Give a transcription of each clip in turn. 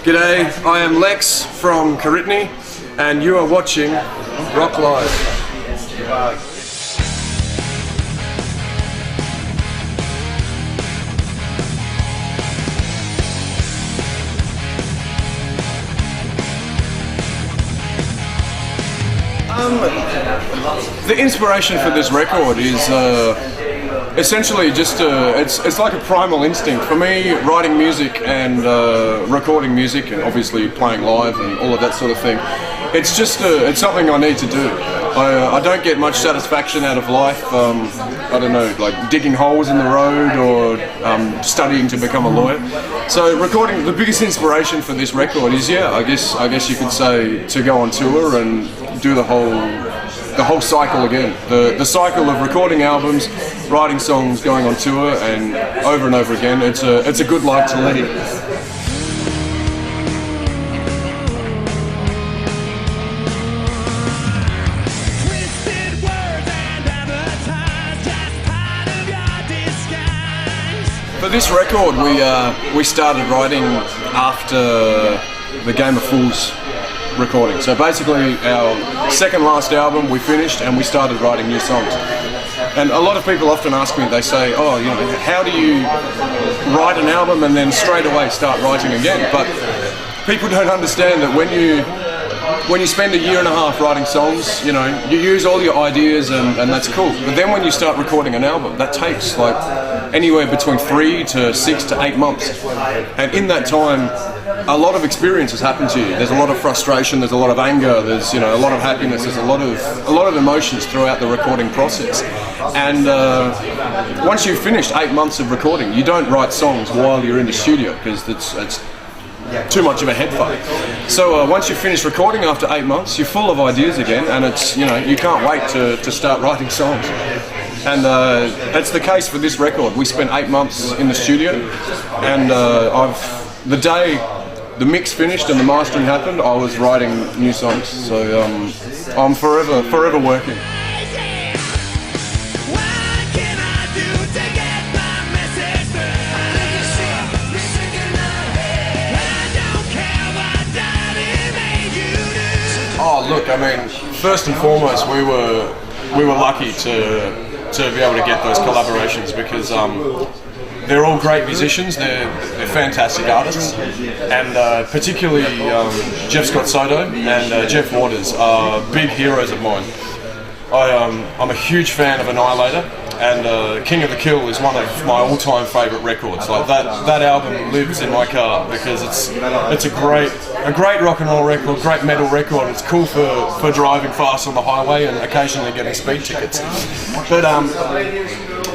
G'day, I am Lex from Koritni, and you are watching Rock Live. The inspiration for this record is essentially just it's like a primal instinct for me. Writing music and recording music, and obviously playing live and all of that sort of thing. It's just it's something I need to do. I don't get much satisfaction out of life. I don't know, like digging holes in the road or studying to become a lawyer. So recording, the biggest inspiration for this record is, I guess you could say, to go on tour and do the whole cycle again. The cycle of recording albums, writing songs, going on tour, and over again. It's a good life to lead. For this record, we started writing after the Game of Fools recording. So basically, our second last album we finished, and we started writing new songs. And a lot of people often ask me, they say, "Oh, you know, how do you write an album and then straight away start writing again?" But people don't understand that when you spend a year and a half writing songs, you know, you use all your ideas and that's cool. But then when you start recording an album, that takes like anywhere between 3 to 6 to 8 months. And in that time, a lot of experience has happened to you. There's a lot of frustration, there's a lot of anger, there's, you know, a lot of happiness, there's a lot of emotions throughout the recording process. And once you've finished 8 months of recording, you don't write songs while you're in the studio, because it's too much of a head fuck. So once you finish recording after 8 months, you're full of ideas again, and it's, you know, you can't wait to start writing songs. And that's the case for this record. We spent 8 months in the studio, and the day the mix finished and the mastering happened, I was writing new songs. So I'm forever working. Oh, look, I mean, first and foremost, we were lucky to be able to get those collaborations, because they're all great musicians, they're fantastic artists, and particularly Jeff Scott Soto and Jeff Waters are big heroes of mine. I'm a huge fan of Annihilator, and King of the Kill is one of my all-time favourite records. Like that album lives in my car, because it's a great rock and roll record, great metal record. It's cool for driving fast on the highway and occasionally getting speed tickets. But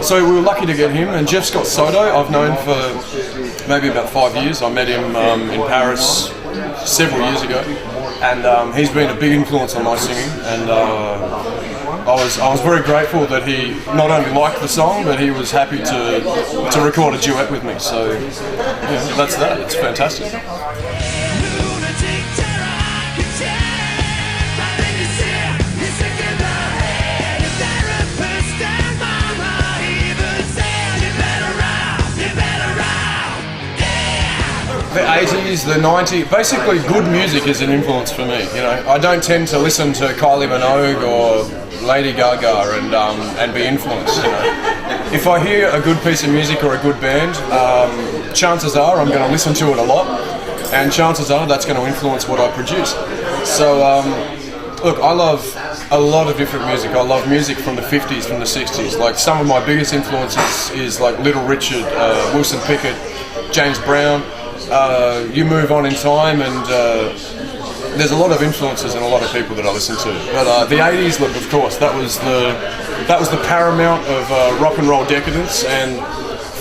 so we were lucky to get him, and Jeff Scott Soto I've known for maybe about 5 years. I met him in Paris several years ago, and he's been a big influence on my singing, and I was very grateful that he not only liked the song, but he was happy to record a duet with me. So yeah, that's that. It's fantastic. The 80s, the 90s, basically good music is an influence for me. You know, I don't tend to listen to Kylie Minogue or Lady Gaga and be influenced. You know, if I hear a good piece of music or a good band, chances are I'm going to listen to it a lot, and chances are that's going to influence what I produce. So look, I love a lot of different music. I love music from the 50s, from the 60s. Like, some of my biggest influences is like Little Richard, Wilson Pickett, James Brown. You move on in time, and there's a lot of influences and a lot of people that I listen to. But the 80s, look, of course, that was the paramount of rock and roll decadence, and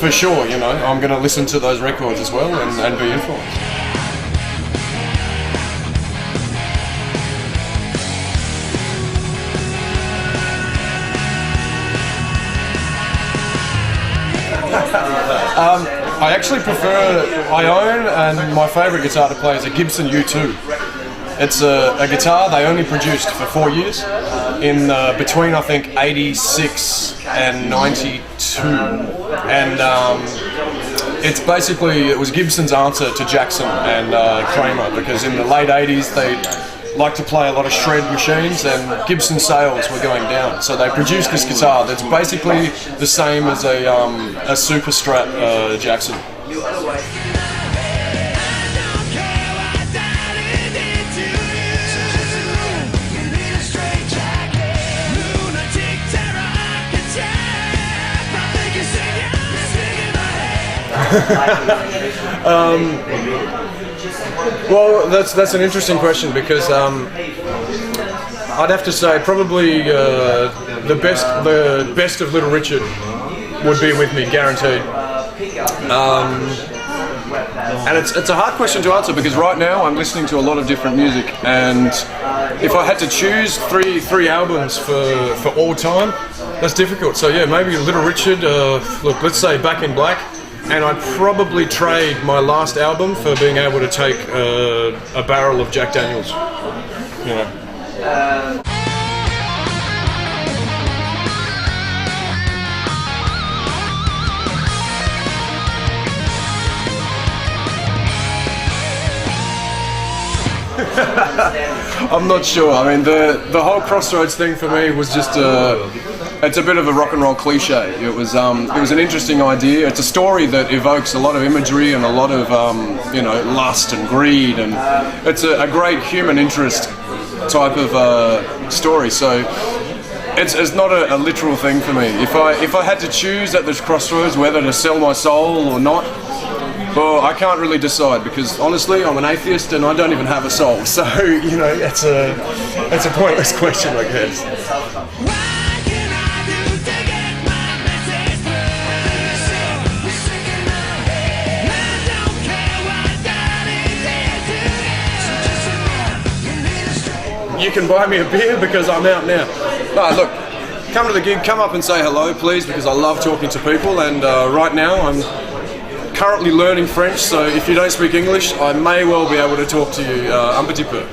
for sure, you know, I'm going to listen to those records as well and be influenced. I actually prefer, I own, and my favourite guitar to play is a Gibson U2. It's a guitar they only produced for 4 years, in between I think 86 and 92, and It's basically, it was Gibson's answer to Jackson and Kramer, because in the late 80s they liked to play a lot of shred machines and Gibson sales were going down. So they produced this guitar that's basically the same as a Super Strat Jackson. Well, that's an interesting question, because I'd have to say probably the best of Little Richard would be with me, guaranteed. And it's a hard question to answer, because right now I'm listening to a lot of different music, and if I had to choose three albums for all time, that's difficult. So yeah, maybe Little Richard. Look, let's say Back in Black. And I'd probably trade my last album for being able to take a barrel of Jack Daniels. You know. I'm not sure. I mean, the whole Crossroads thing for me was just it's a bit of a rock and roll cliche. It was an interesting idea. It's a story that evokes a lot of imagery and a lot of lust and greed, and it's a great human interest type of story. So it's not a literal thing for me. If I had to choose at this crossroads whether to sell my soul or not, well, I can't really decide, because honestly, I'm an atheist and I don't even have a soul. So it's a pointless question, I guess. You can buy me a beer because I'm out now. No, look, come to the gig, come up and say hello, please, because I love talking to people, and right now I'm currently learning French, so if you don't speak English, I may well be able to talk to you un petit peu.